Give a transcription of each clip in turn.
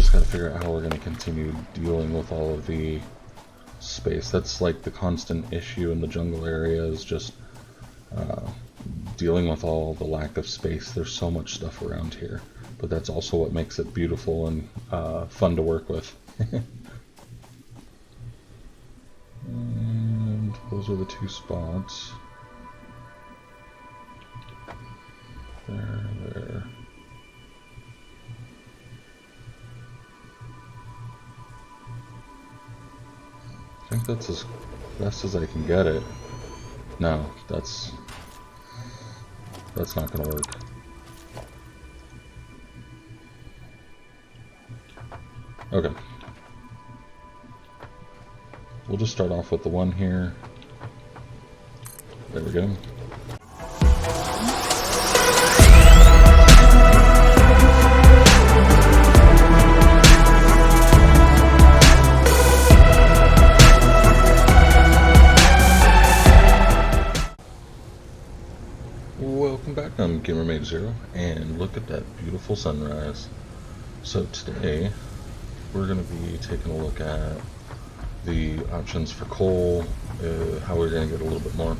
just gotta figure out how we're gonna continue dealing with all of the space. That's like the constant issue in the jungle area, is just dealing with all the lack of space. There's so much stuff around here, but that's also what makes it beautiful and fun to work with. And those are the two spots. There. I think that's as best as I can get it. No, that's not gonna work. Okay. We'll just start off with the one here. There we go. Welcome back, I'm GamerMate0, and look at that beautiful sunrise. So today, we're going to be taking a look at the options for coal, how we're going to get a little bit more.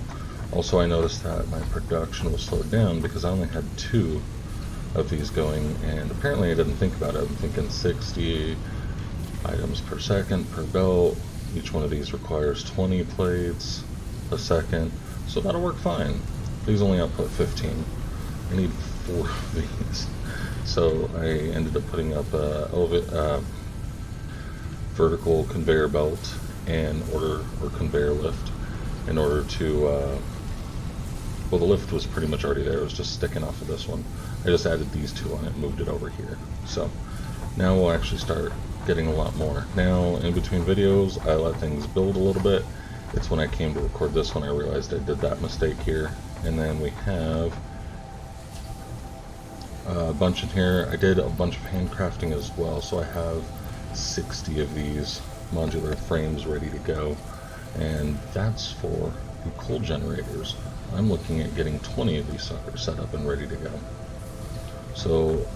Also, I noticed that my production was slowed down because I only had 2 of these going, and apparently I didn't think about it. I'm thinking 60 items per second per belt. Each one of these requires 20 plates a second, so that'll work fine. These only output 15. I need 4 of these. So I ended up putting up a vertical conveyor belt or conveyor lift in order to, well, the lift was pretty much already there. It was just sticking off of this one. I just added these 2 on it and moved it over here. So now we'll actually start getting a lot more. Now, in between videos, I let things build a little bit. It's when I came to record this one I realized I did that mistake here. And then we have a bunch in here. I did a bunch of handcrafting as well, so I have 60 of these modular frames ready to go, and that's for the coal generators. I'm looking at getting 20 of these suckers set up and ready to go. So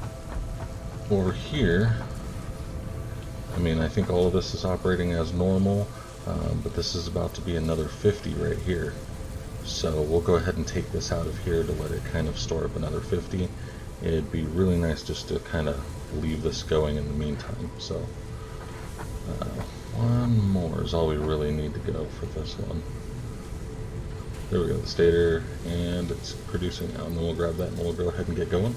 over here, I mean, I think all of this is operating as normal, but this is about to be another 50 right here. So we'll go ahead and take this out of here to let it kind of store up another 50. It'd be really nice just to kind of leave this going in the meantime. So one more is all we really need to go for this one. There we go, the stator, and it's producing now. And then we'll grab that and we'll go ahead and get going.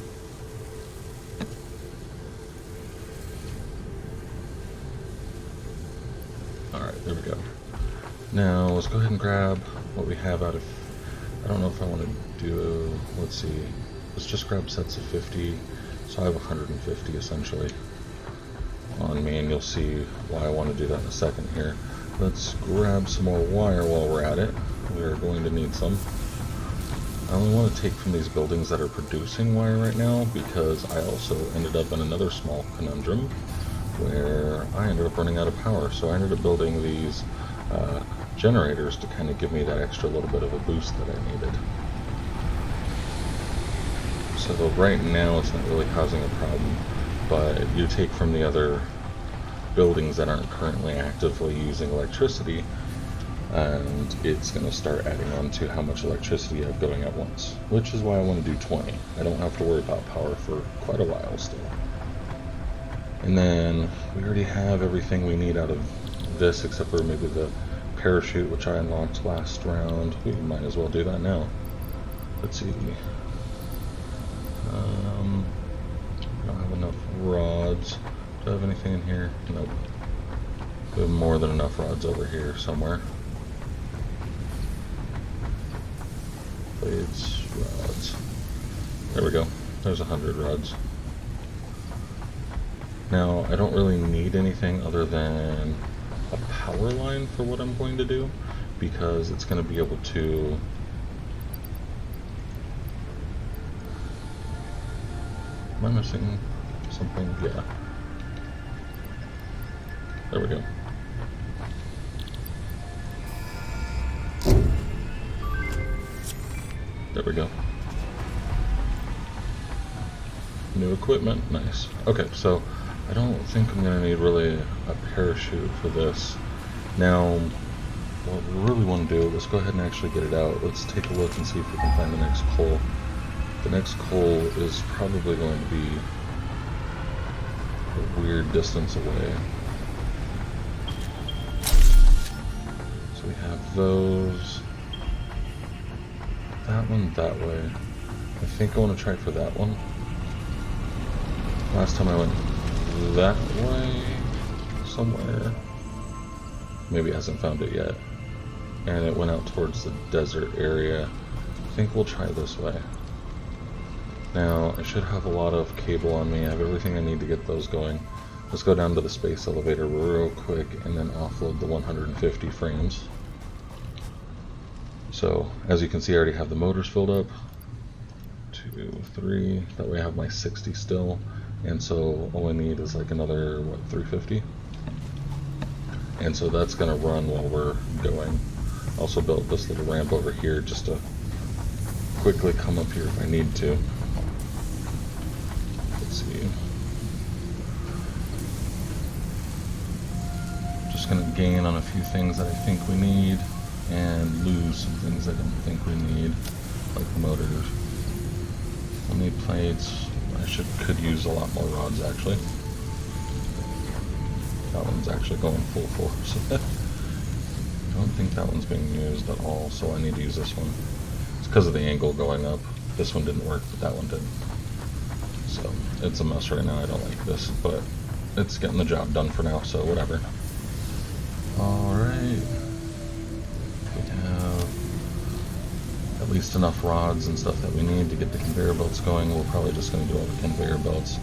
Alright, there we go. Now let's go ahead and grab what we have out of, I don't know if I want to do, let's see, let's just grab sets of 50, so I have 150 essentially on me, and you'll see why I want to do that in a second here. Let's grab some more wire while we're at it. We're going to need some. I only want to take from these buildings that are producing wire right now, because I also ended up in another small conundrum where I ended up running out of power, so I ended up building these generators to kind of give me that extra little bit of a boost that I needed. So right now it's not really causing a problem, but you take from the other buildings that aren't currently actively using electricity, and it's going to start adding on to how much electricity you have going at once, which is why I want to do 20. I don't have to worry about power for quite a while still. And then we already have everything we need out of this, except for maybe the parachute, which I unlocked last round. We might as well do that now. Let's see. I don't have enough rods. Do I have anything in here? Nope. We have more than enough rods over here somewhere. Blades, rods. There we go. There's 100 rods. Now, I don't really need anything other than a power line for what I'm going to do, because it's going to be able to am I missing something? Yeah, there we go. There we go. New equipment, nice. Okay, so I don't think I'm going to need really a parachute for this. Now, what we really want to do, let's go ahead and actually get it out. Let's take a look and see if we can find the next coal. The next coal is probably going to be a weird distance away. So we have those. That one that way. I think I want to try for that one. Last time I went that way somewhere. Maybe it hasn't found it yet. And it went out towards the desert area. I think we'll try this way. Now, I should have a lot of cable on me. I have everything I need to get those going. Let's go down to the space elevator real quick and then offload the 150 frames. So, as you can see, I already have the motors filled up. 2, 3, that way I have my 60 still. And so all I need is like another, what, 350? And so that's going to run while we're going. Also built this little ramp over here just to quickly come up here if I need to. Let's see. Just going to gain on a few things that I think we need and lose some things I don't think we need, like the motors. We'll need plates. I could use a lot more rods actually. That one's actually going full force. I don't think that one's being used at all, so I need to use this one. It's because of the angle going up. This one didn't work, but that one did. So it's a mess right now. I don't like this, but it's getting the job done for now, so whatever. Alright. We have at least enough rods and stuff that we need to get the conveyor belts going. We're probably just going to do all the conveyor belts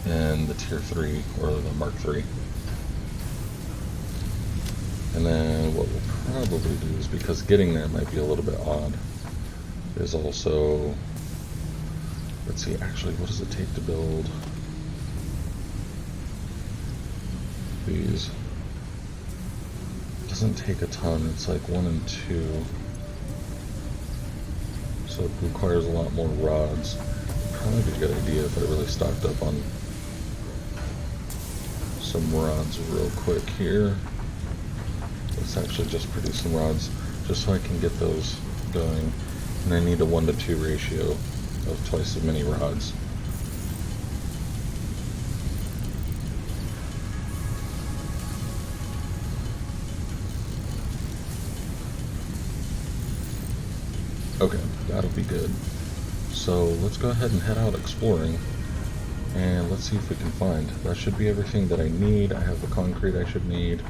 in the tier 3 or the Mark 3. And then what we'll probably do is, because getting there might be a little bit odd, is also, let's see, actually what does it take to build these? It doesn't take a ton, it's like 1 and 2. So it requires a lot more rods. Probably be a good idea if I really stocked up on some rods real quick here. Let's actually just produce some rods just so I can get those going. And I need a 1 to 2 ratio of twice as many rods. Okay, that'll be good. So let's go ahead and head out exploring and let's see if we can find. That should be everything that I need. I have the concrete I should need.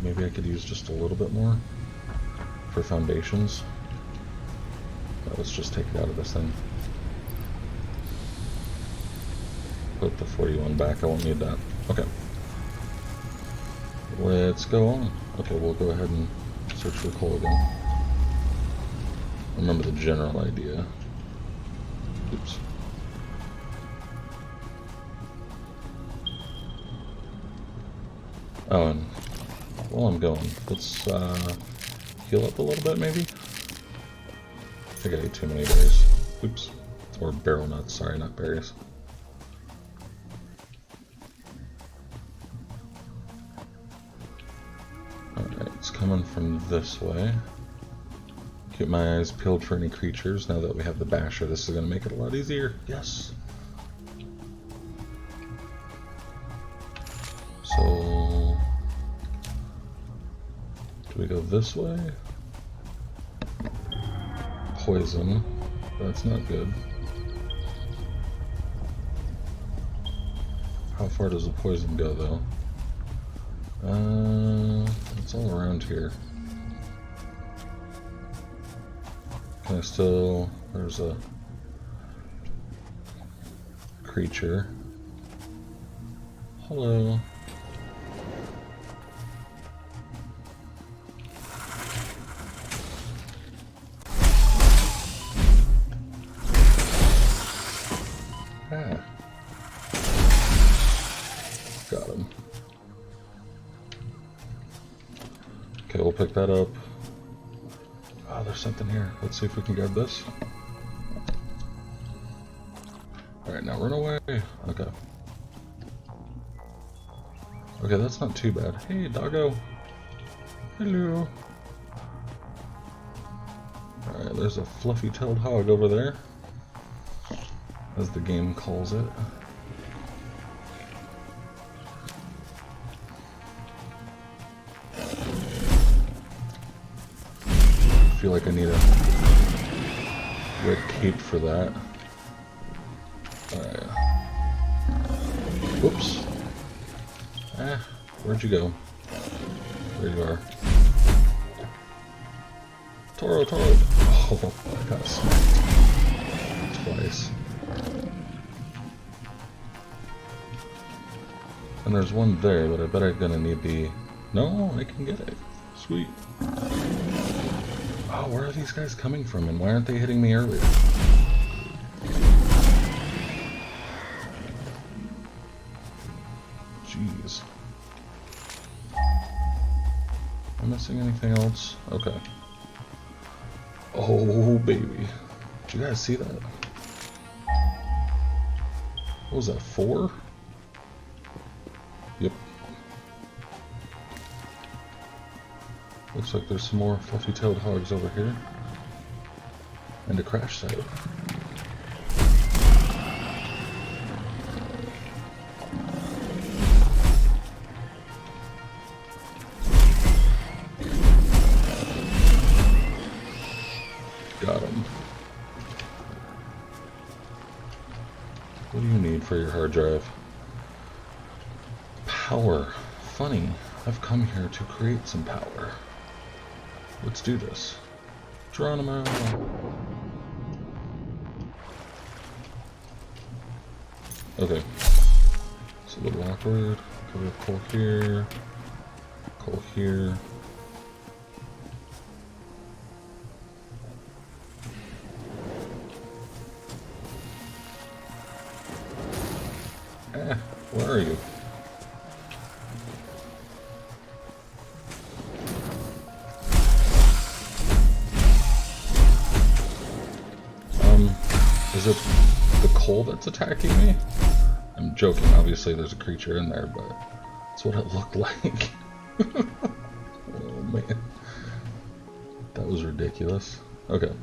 Maybe I could use just a little bit more for foundations. Let's just take it out of this thing. Put the 41 back, I won't need that. Okay. Let's go on. Okay, we'll go ahead and search for coal again. Remember the general idea. Oops. Oh, and while I'm going, let's heal up a little bit maybe? I think I ate too many berries. Oops. Or barrel nuts, sorry, not berries. Alright, it's coming from this way. Keep my eyes peeled for any creatures. Now that we have the basher, this is going to make it a lot easier. Yes! So, do we go this way? Poison. That's not good. How far does the poison go, though? It's all around here. Can I still... There's a creature. Hello. Ah. Got him. Okay, we'll pick that up. Oh, there's something here. Let's see if we can grab this. Alright, now run away. Okay. Okay, that's not too bad. Hey, doggo. Hello. Alright, there's a fluffy-tailed hog over there, as the game calls it. I feel like I need a red cape for that. Alright. Whoops. Ah, where'd you go? There you are. Toro, Toro! Oh, I got smacked twice. And there's one there, but I bet I'm gonna need the... No, I can get it. Sweet. Oh, where are these guys coming from, and why aren't they hitting me earlier? Jeez. Am I missing anything else? Okay. Oh, baby. Did you guys see that? What was that, 4? Yep. Looks like there's some more fluffy-tailed hogs over here. And a crash site. Got him. What do you need for your hard drive? Power. Funny. I've come here to create some power. Let's do this. Geronimo. Okay. It's a little awkward. Cover coal here. Coal here. Where are you? Is it the coal that's attacking me? I'm joking, obviously there's a creature in there, but that's what it looked like. Oh man. That was ridiculous. Okay.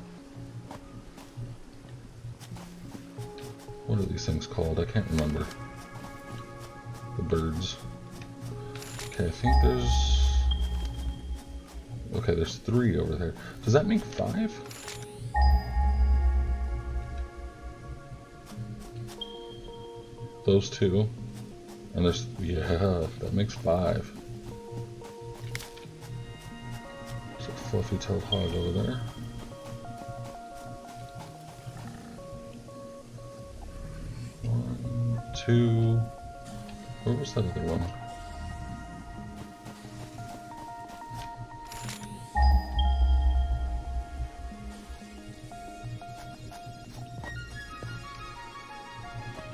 What are these things called? I can't remember. The birds. Okay, I think there's... Okay, there's 3 over there. Does that make 5? Those 2. And there's... Yeah, that makes 5. There's a fluffy-tailed hog over there. One, 2... Where was that other one?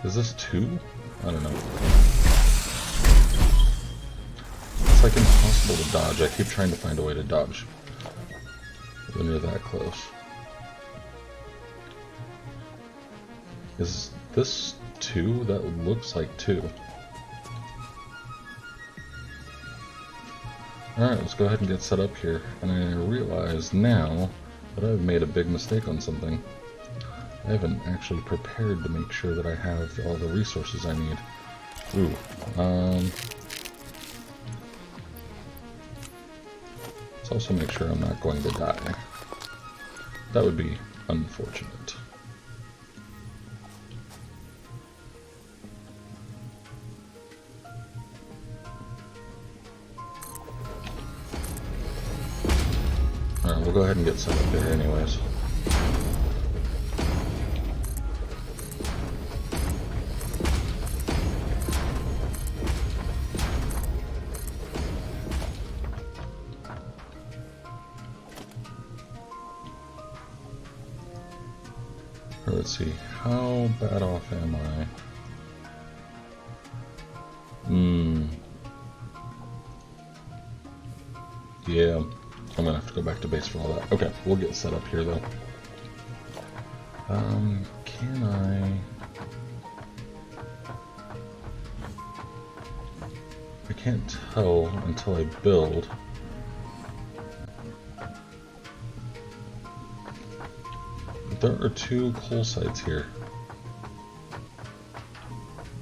Is this 2? I don't know. It's like impossible to dodge. I keep trying to find a way to dodge when you're that close. Is this 2? That looks like 2. Alright, let's go ahead and get set up here. And I realize now that I've made a big mistake on something. I haven't actually prepared to make sure that I have all the resources I need. Ooh, let's also make sure I'm not going to die. That would be unfortunate. Alright, we'll go ahead and get set up there anyways. Let's see, how bad off am I? Yeah, I'm gonna have to go back to base for all that. Okay, we'll get set up here though. Can I... can't tell until I build. There are 2 coal sites here.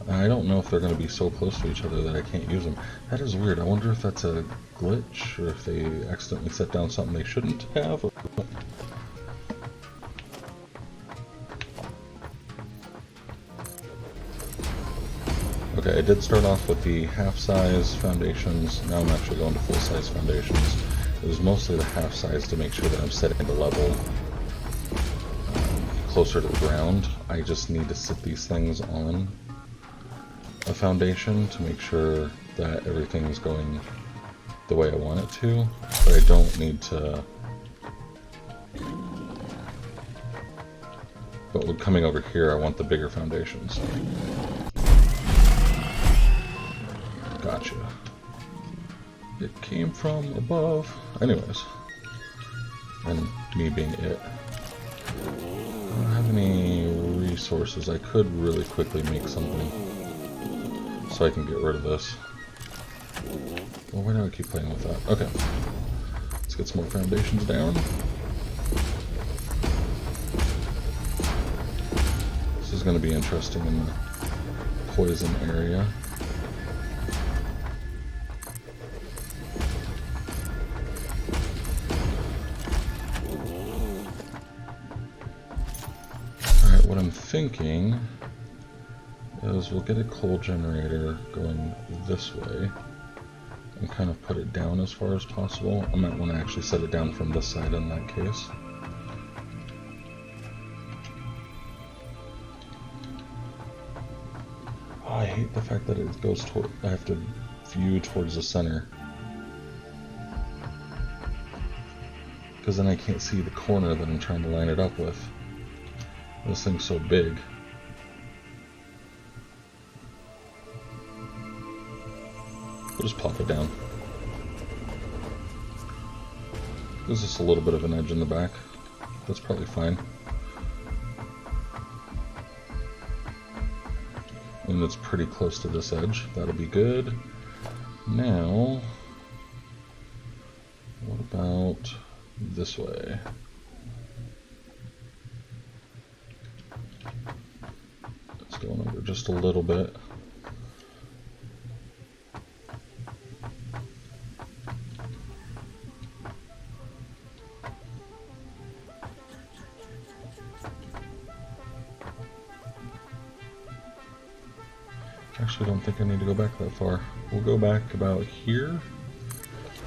I don't know if they're going to be so close to each other that I can't use them. That is weird. I wonder if that's a glitch, or if they accidentally set down something they shouldn't have. Or... Okay, I did start off with the half-size foundations. Now I'm actually going to full-size foundations. It was mostly the half-size to make sure that I'm setting the level closer to the ground. I just need to sit these things on a foundation to make sure that everything is going the way I want it to, but I don't need to. But with coming over here, I want the bigger foundations. Gotcha. It came from above. Anyways, and me being it. I don't have any resources. I could really quickly make something so I can get rid of this. Well, why do I keep playing with that? Okay. Let's get some more foundations down. This is going to be interesting in the poison area. What I'm thinking is we'll get a coal generator going this way and kind of put it down as far as possible. I might want to actually set it down from this side in that case. Oh, I hate the fact that it goes toward, I have to view towards the center, because then I can't see the corner that I'm trying to line it up with. This thing's so big. We'll just pop it down. There's just a little bit of an edge in the back. That's probably fine. And it's pretty close to this edge. That'll be good. Now, what about this way? Going over just a little bit. Actually, don't think I need to go back that far. We'll go back about here.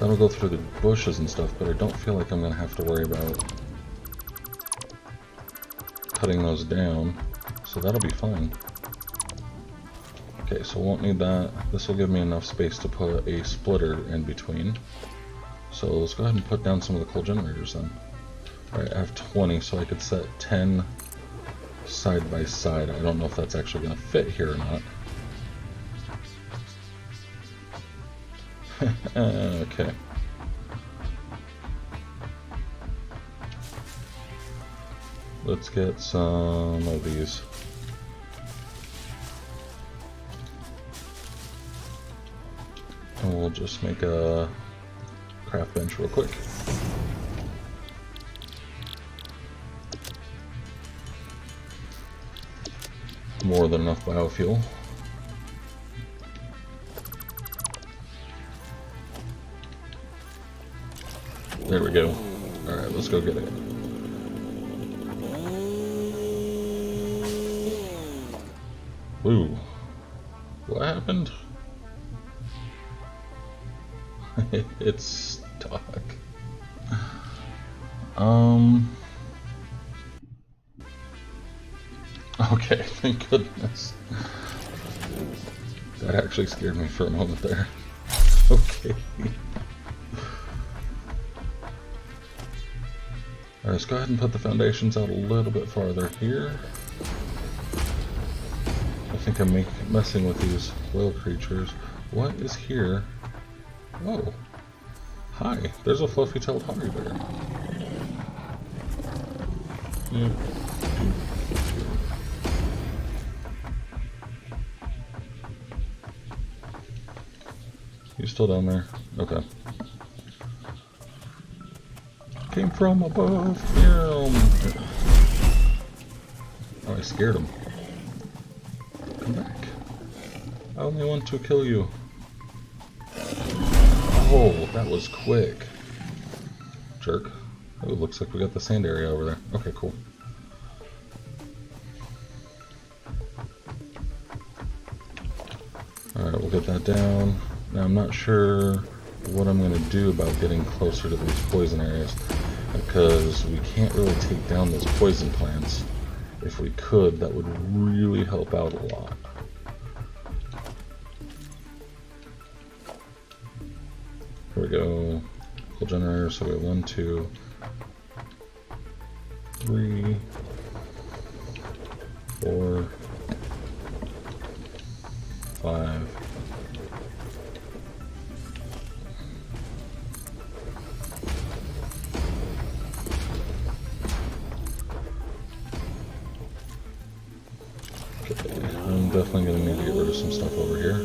That'll go through the bushes and stuff, but I don't feel like I'm going to have to worry about cutting those down. So that'll be fine. Okay, so won't need that. This will give me enough space to put a splitter in between. So let's go ahead and put down some of the coal generators then. Alright, I have 20, so I could set 10 side by side. I don't know if that's actually going to fit here or not. Okay. Let's get some of these. And we'll just make a craft bench real quick. More than enough biofuel. There we go. Alright, let's go get it. Ooh. What happened? It's stuck. Okay, thank goodness. That actually scared me for a moment there. Okay. Alright, let's go ahead and put the foundations out a little bit farther here. I think I'm messing with these whale creatures. What is here? Oh. Hi, there's a fluffy-tailed hungry bear. Yep. You still down there? Okay. Came from above him. Oh, I scared him. Come back. I only want to kill you. Oh, that was quick. Jerk. Oh, it looks like we got the sand area over there. Okay, cool. Alright, we'll get that down. Now, I'm not sure what I'm going to do about getting closer to these poison areas, because we can't really take down those poison plants. If we could, that would really help out a lot. Here we go. Coal generator, so we have 1, 2, 3, 4, 5. Okay, I'm definitely going to need to get rid of some stuff over here.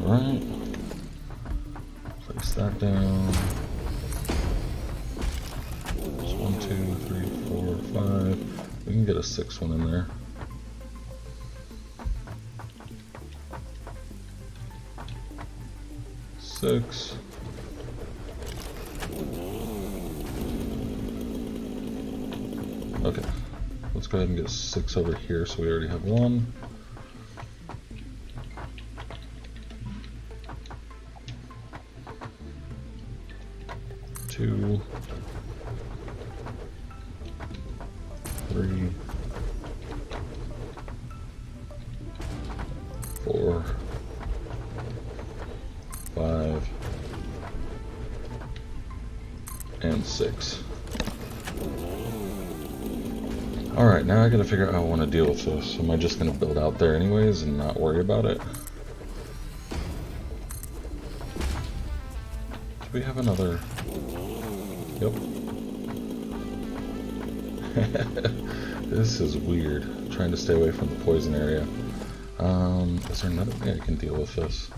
Alright. Place that down. There's 1, 2, 3, 4, 5. We can get a 6th one in there. Six. Okay, let's go ahead and get 6 over here, so we already have 1. 2, 3, 4, 5, and 6. Alright, now I gotta figure out how I want to deal with this. Am I just gonna build out there anyways and not worry about it? Do we have another? Yep. This is weird, trying to stay away from the poison area. Is there another way I can deal with this?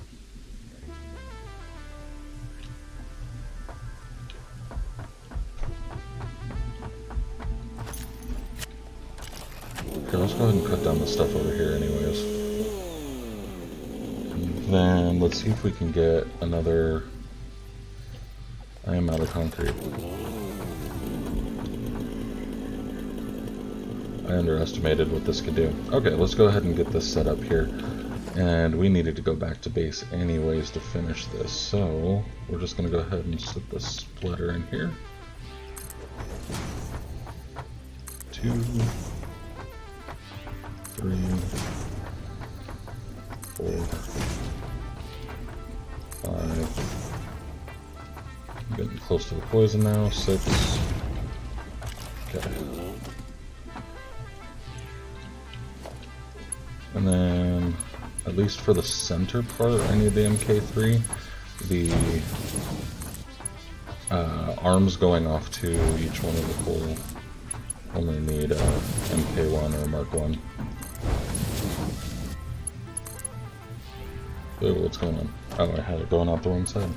Okay, let's go ahead and cut down the stuff over here anyways. And then let's see if we can get another... I am out of concrete. I underestimated what this could do. Okay, let's go ahead and get this set up here. And we needed to go back to base anyways to finish this. So we're just going to go ahead and slip the splitter in here. 2, 3, 4, 5. I'm getting close to the poison now. 6. Okay. And then, at least for the center part, I need the MK3. The arms going off to each one of the coal only need MK1 or Mark 1. Ooh, what's going on? Oh, I had it going out the wrong side.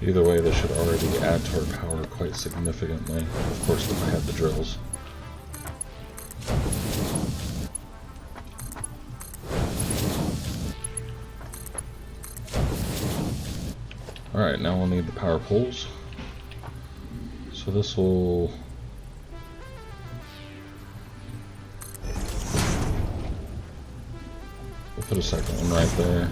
Either way, this should already add to our power quite significantly. Of course, if I had the drills. Alright, now we'll need the power poles. So this will... we'll put a second one right there.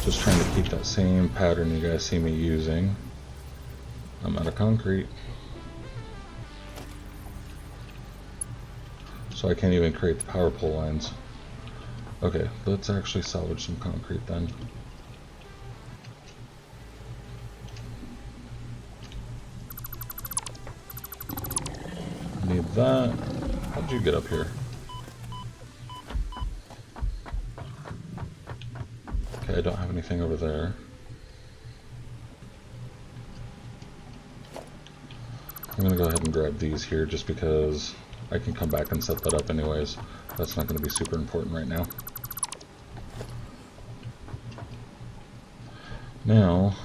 Just trying to keep that same pattern you guys see me using. I'm out of concrete. So I can't even create the power pole lines. Okay, let's actually salvage some concrete then. need that. How'd you get up here? Okay, I don't have anything over there. I'm gonna go ahead and grab these here just because I can come back and set that up anyways. That's not gonna be super important right now. Now,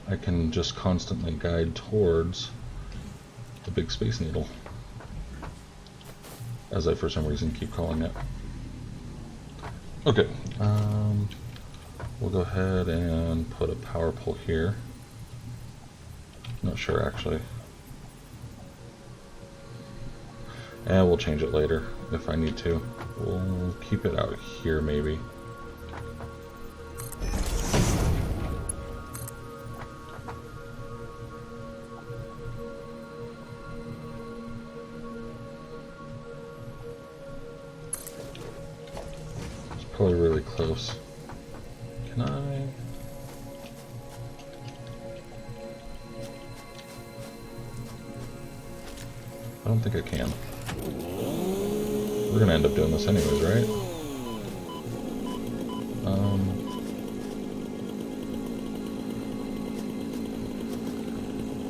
I can just constantly guide towards the big space needle, as I for some reason keep calling it. Okay, we'll go ahead and put a power pole here. Not sure actually. And we'll change it later if I need to. We'll keep it out here maybe. Probably really close. Can I? I don't think I can. We're gonna end up doing this anyways, right?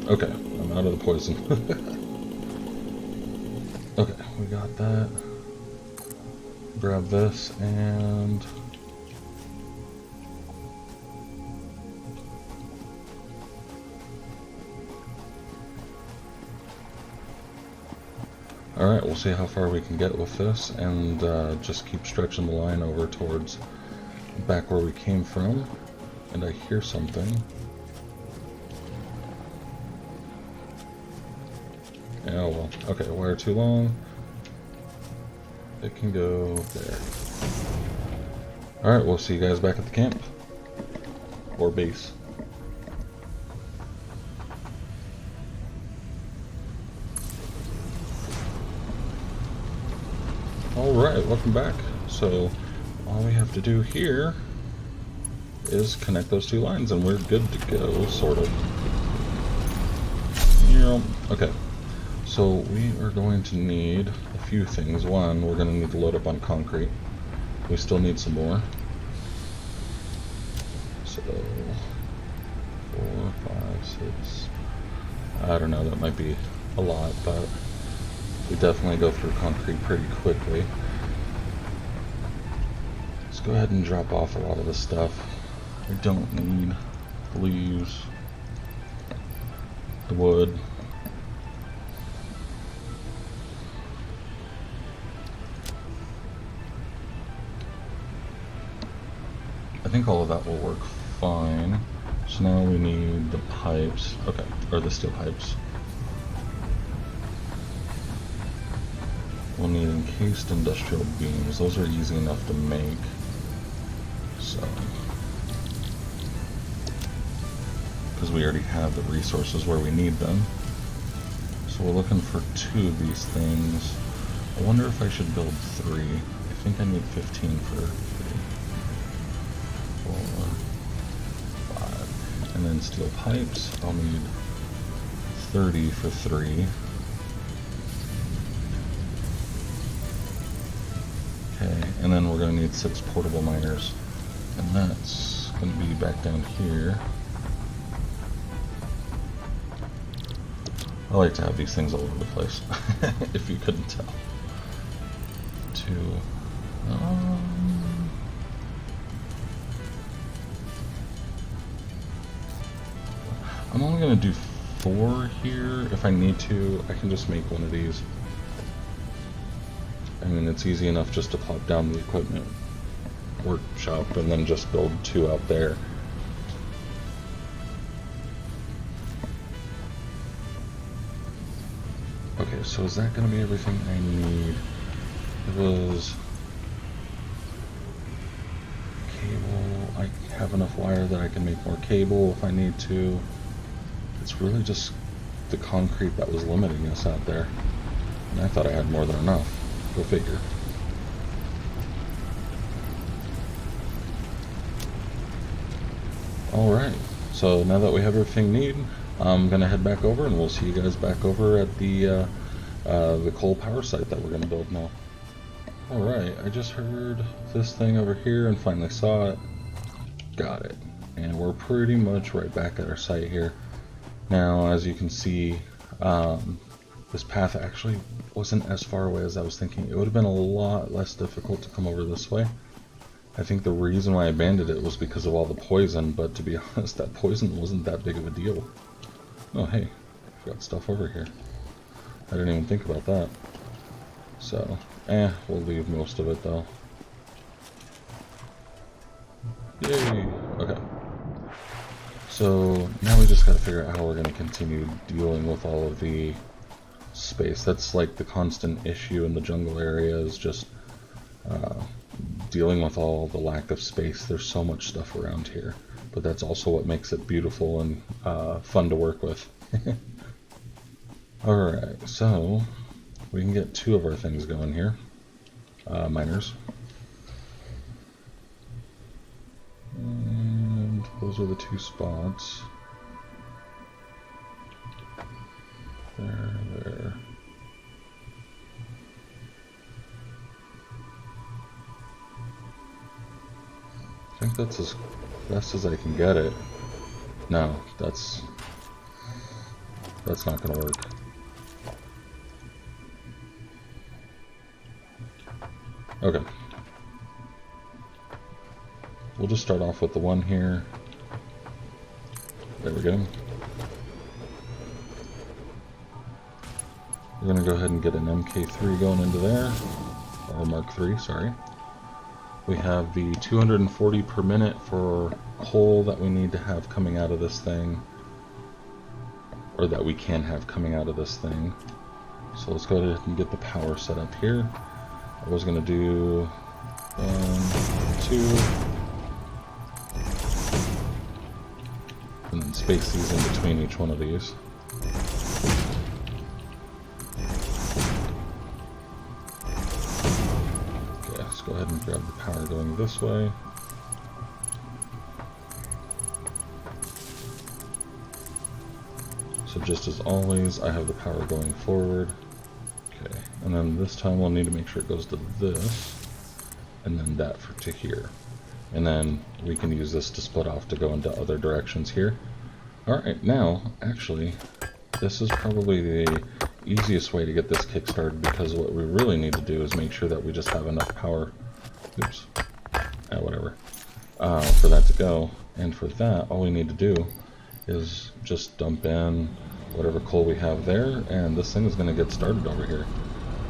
Okay, I'm out of the poison. Okay, we got that. Grab this and alright, we'll see how far we can get with this and just keep stretching the line over towards back where we came from. And I hear something. Oh well, okay, wire too long. It can go there. Alright, we'll see you guys back at the camp. Or base. Alright, welcome back. So, all we have to do here is connect those two lines and we're good to go, sort of. Yeah, okay. So we are going to need a few things. One, we're going to need to load up on concrete. We still need some more. So, 4, 5, 6. I don't know, that might be a lot, but we definitely go through concrete pretty quickly. Let's go ahead and drop off a lot of this stuff. We don't need the leaves, the wood. I think all of that will work fine. So now we need the pipes. Okay, or the steel pipes. We'll need encased industrial beams. Those are easy enough to make. So, because we already have the resources where we need them. So we're looking for 2 of these things. I wonder if I should build 3. I think I need 15 for 3. 4, 5. And then steel pipes, I'll need 30 for 3. Okay, and then we're going to need 6 portable miners. And that's going to be back down here. I like to have these things all over the place, if you couldn't tell. 2. I'm only going to do 4 here. If I need to, I can just make one of these. I mean, it's easy enough just to plop down the equipment workshop and then just build 2 out there. Okay, so is that going to be everything I need? It was cable. I have enough wire that I can make more cable if I need to. It's really just the concrete that was limiting us out there. And I thought I had more than enough. Go figure. Alright, so now that we have everything we need, I'm going to head back over and we'll see you guys back over at the the coal power site that we're going to build now. Alright, I just heard this thing over here and finally saw it. Got it. And we're pretty much right back at our site here. Now, as you can see, this path actually wasn't as far away as I was thinking. It would have been a lot less difficult to come over this way. I think the reason why I abandoned it was because of all the poison, but to be honest, that poison wasn't that big of a deal. Oh hey, I've got stuff over here. I didn't even think about that. So, we'll leave most of it though. Yay! Okay. So, now we just gotta figure out how we're gonna continue dealing with all of the space. That's like the constant issue in the jungle area, is just dealing with all the lack of space. There's so much stuff around here, but that's also what makes it beautiful and fun to work with. Alright, so we can get 2 of our things going here. Miners. And those are the 2 spots. There. I think that's as best as I can get it. No, that's not gonna work. Okay. We'll just start off with the one here. There we go. We're gonna go ahead and get an MK3 going into there. Or Mark III, sorry. We have the 240 per minute for coal that we need to have coming out of this thing. Or that we can have coming out of this thing. So let's go ahead and get the power set up here. I was going to do 1, 2, and then space these in between each one of these. Okay, let's go ahead and grab the power going this way. So just as always, I have the power going forward. Okay, and then this time we'll need to make sure it goes to this, and then that to here. And then we can use this to split off to go into other directions here. Alright, now, actually, this is probably the easiest way to get this kick-started, because what we really need to do is make sure that we just have enough power, oops, whatever, for that to go. And for that, all we need to do is just dump in whatever coal we have there, and this thing is going to get started over here.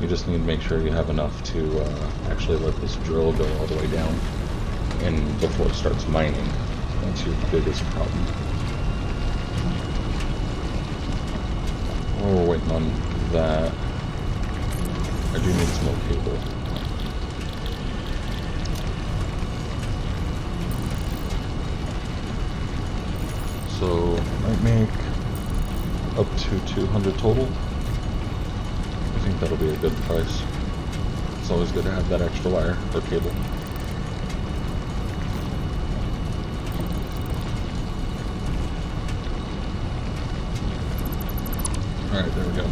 You just need to make sure you have enough to actually let this drill go all the way down, and before it starts mining. That's your biggest problem. While we're waiting on that, I do need some more cable. So, might make up to 200 total. I think that'll be a good price. It's always good to have that extra wire or cable. Alright, there we go.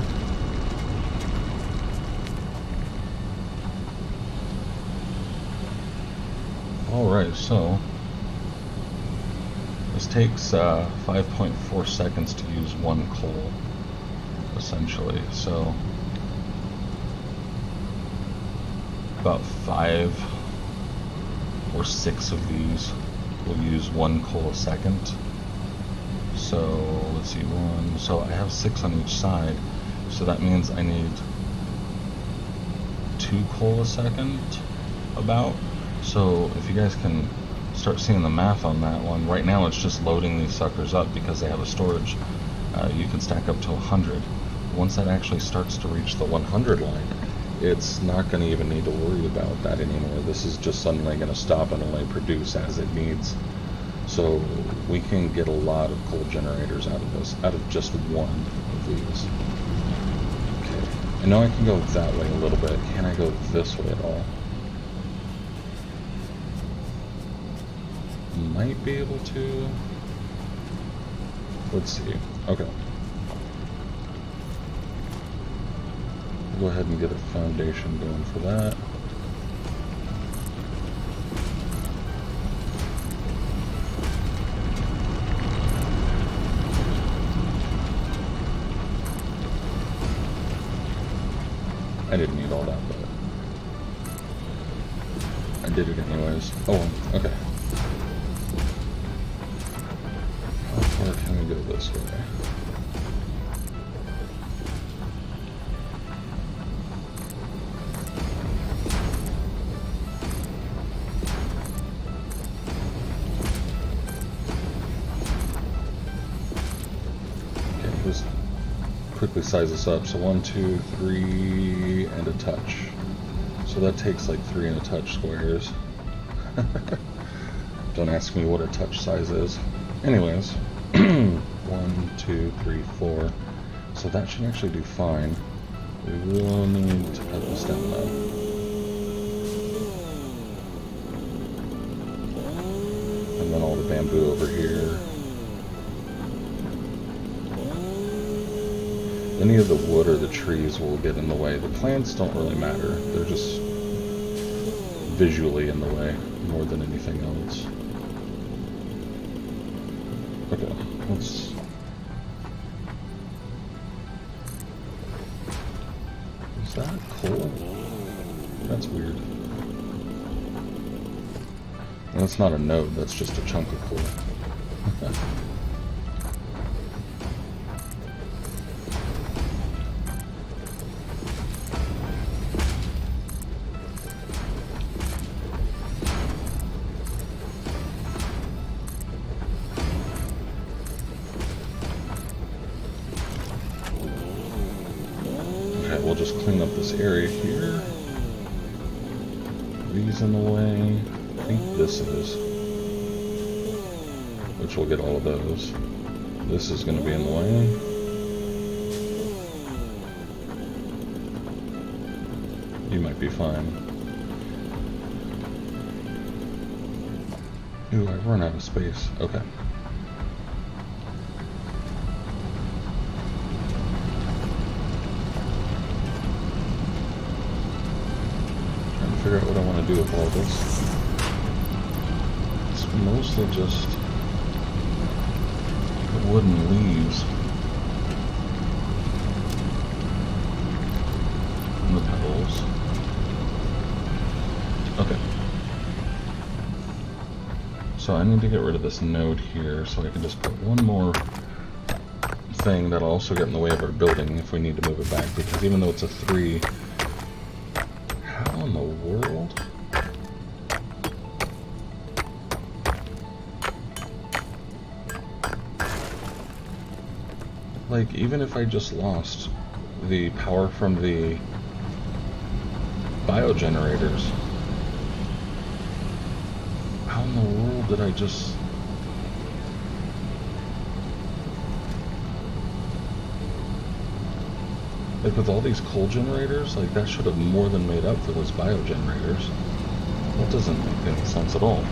Alright, so this takes 5.4 seconds to use 1 coal, essentially. So about 5 or 6 of these will use 1 coal a second. So let's see, 1. So I have 6 on each side. So that means I need 2 coal a second, about. So if you guys can start seeing the math on that one. Right now it's just loading these suckers up because they have a storage. You can stack up to 100. Once that actually starts to reach the 100 line, it's not going to even need to worry about that anymore. This is just suddenly going to stop and only produce as it needs. So we can get a lot of coal generators out of this, out of just one of these. Okay, I know I can go that way a little bit. Can I go this way at all? Might be able to. Let's see. Okay. We'll go ahead and get a foundation going for that. I didn't need all that, but I did it anyways. Oh, okay. How far can we go this way? Okay, let's quickly size this up. So 1, 2, 3, and a touch. So that takes like 3 and a touch squares. Don't ask me what a touch size is. Anyways, 1, 2, 3, 4. So that should actually do fine. We will need to cut this down though. And then all the bamboo over here. Any of the wood or the trees will get in the way. The plants don't really matter. They're just visually in the way more than anything else. Okay, let's... Is that coal? That's weird. And that's not a node, that's just a chunk of coal. We'll just clean up this area here. These in the way. I think this is. Which will get all of those. This is going to be in the way. You might be fine. Ooh, I've run out of space. Okay. Figure out what I want to do with all this. It's mostly just the wooden leaves and the petals. Okay. So I need to get rid of this node here so I can just put one more thing that'll also get in the way of our building if we need to move it back, because even though it's a 3, in the world? Like, even if I just lost the power from the biogenerators, how in the world did I just... Like, with all these coal generators, like, that should have more than made up for those biogenerators. That doesn't make any sense at all.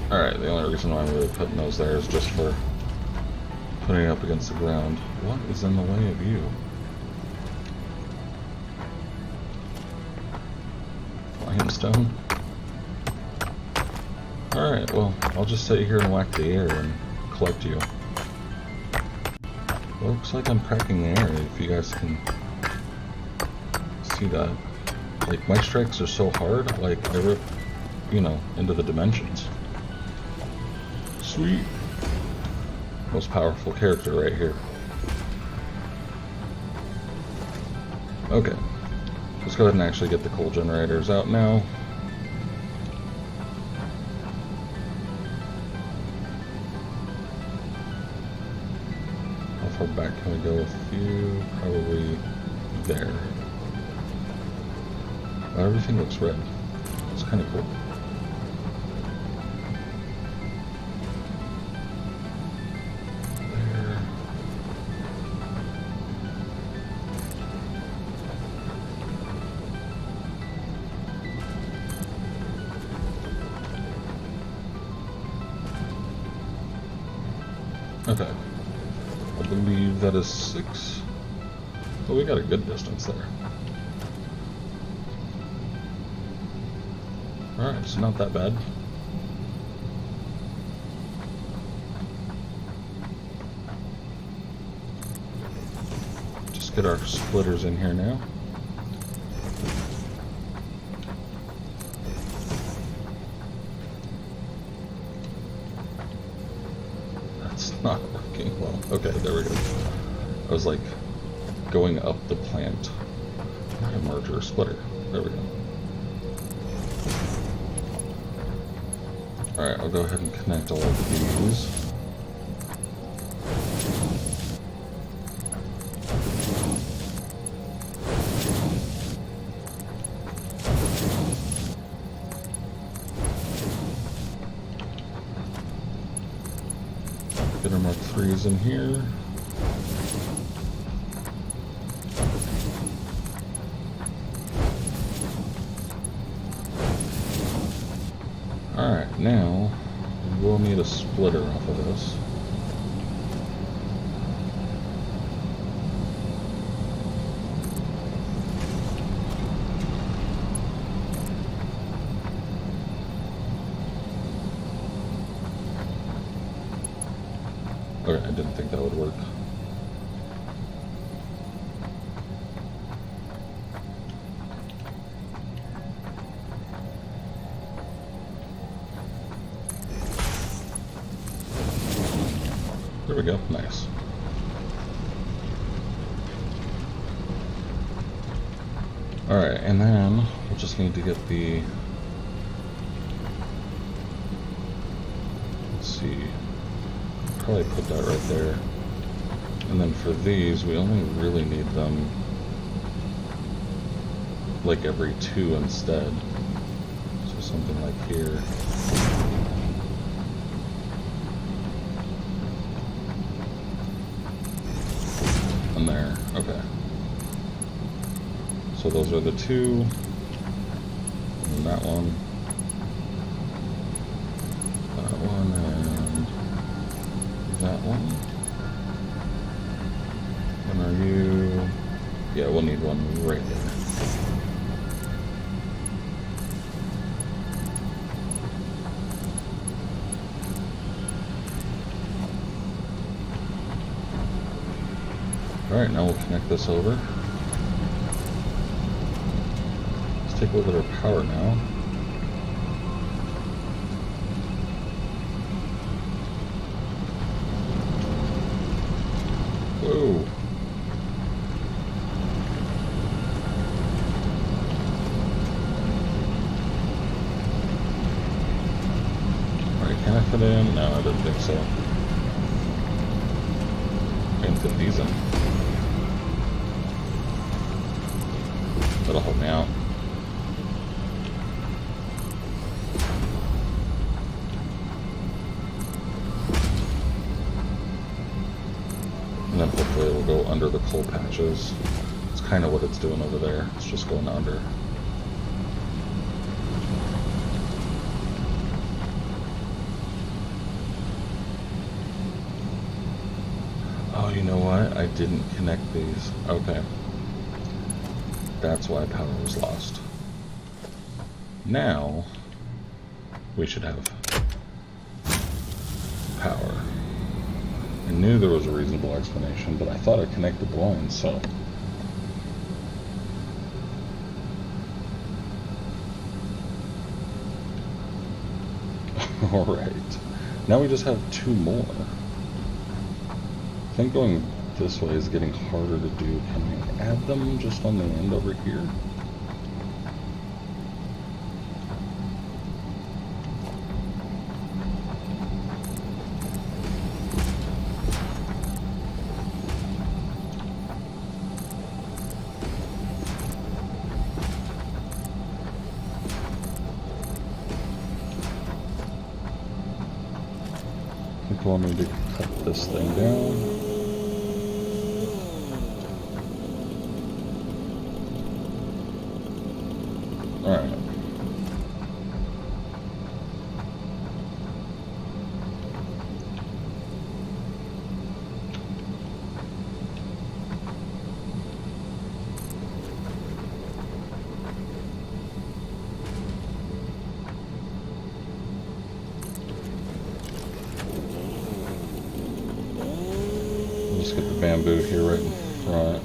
Alright, the only reason why I'm really putting those there is just for putting it up against the ground. What is in the way of you? Stone. Alright, well, I'll just sit here and whack the air and collect you. Well, looks like I'm cracking the air, if you guys can see that. Like, my strikes are so hard, like, I rip, you know, into the dimensions. Sweet. Most powerful character right here. Okay. Let's go ahead and actually get the coal generators out now. How far back can we go with you? Probably there. Well, everything looks red. It's kind of cool. Okay. I believe that is 6. Well, we got a good distance there. Alright, it's not that bad. Just get our splitters in here now. That's not working well. Okay, there we go. I was like going up the plant. A merger splitter. There we go. Alright, I'll go ahead and connect all of these. Get our Mark 3s in here. Alright, now we'll need a splitter off of this. Okay, I didn't think that would work. There we go, nice. Alright, and then we'll just need to get the... Let's see. Probably put that right there. And then for these, we only really need them like every 2 instead. So something like here. And there. Okay. So those are the 2. And that one. That one and that one. And are you... Yeah, we'll need one right there. Alright, now we'll connect this over. Let's take a look at our power now. Whoa! Alright, can I fit in? No, I didn't think so. I can fit these in. That'll help me out. And then hopefully it'll go under the coal patches. It's kind of what it's doing over there. It's just going under. Oh, you know what? I didn't connect these. Okay. That's why power was lost. Now, we should have power. I knew there was a reasonable explanation, but I thought I connected the lines, so... Alright. Now we just have 2 more. I think going this way is getting harder to do. Can I add them just on the end over here? I think we'll need to cut this thing down. Alright. just get the bamboo here right in front.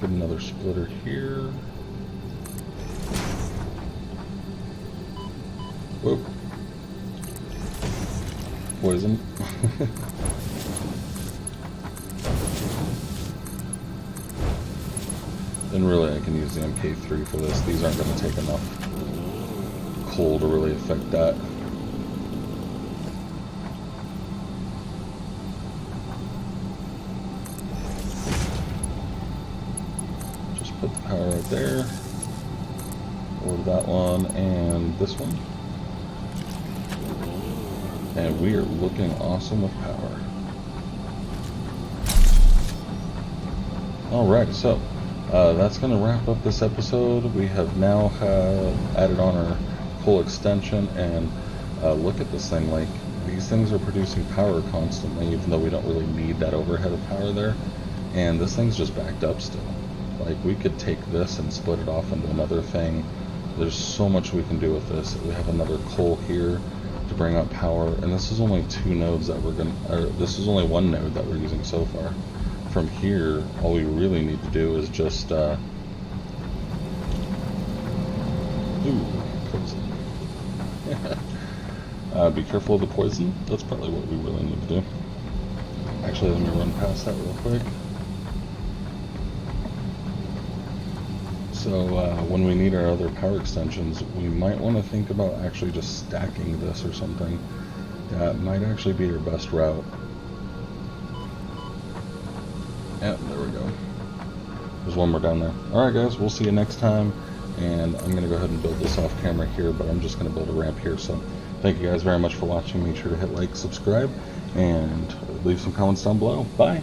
Get another splitter here. Whoop. Poison. And really I can use the MK3 for this. These aren't going to take enough coal to really affect that. Just put the power right there. Or that one and this one. And we are looking awesome with power. Alright, so that's going to wrap up this episode. We have now added on our coal extension, and look at this thing. Like, these things are producing power constantly, even though we don't really need that overhead of power there. And this thing's just backed up still. Like, we could take this and split it off into another thing. There's so much we can do with this. We have another coal here to bring up power, and this is only two nodes that we're this is only one node that we're using so far. From here, all we really need to do is just ooh, poison. Be careful of the poison. That's probably what we really need to do. Actually, let me run past that real quick. So when we need our other power extensions, we might want to think about actually just stacking this or something. That might actually be our best route. Yep, there we go. There's one more down there. Alright guys, we'll see you next time. And I'm going to go ahead and build this off camera here, but I'm just going to build a ramp here. So thank you guys very much for watching. Make sure to hit like, subscribe, and leave some comments down below. Bye!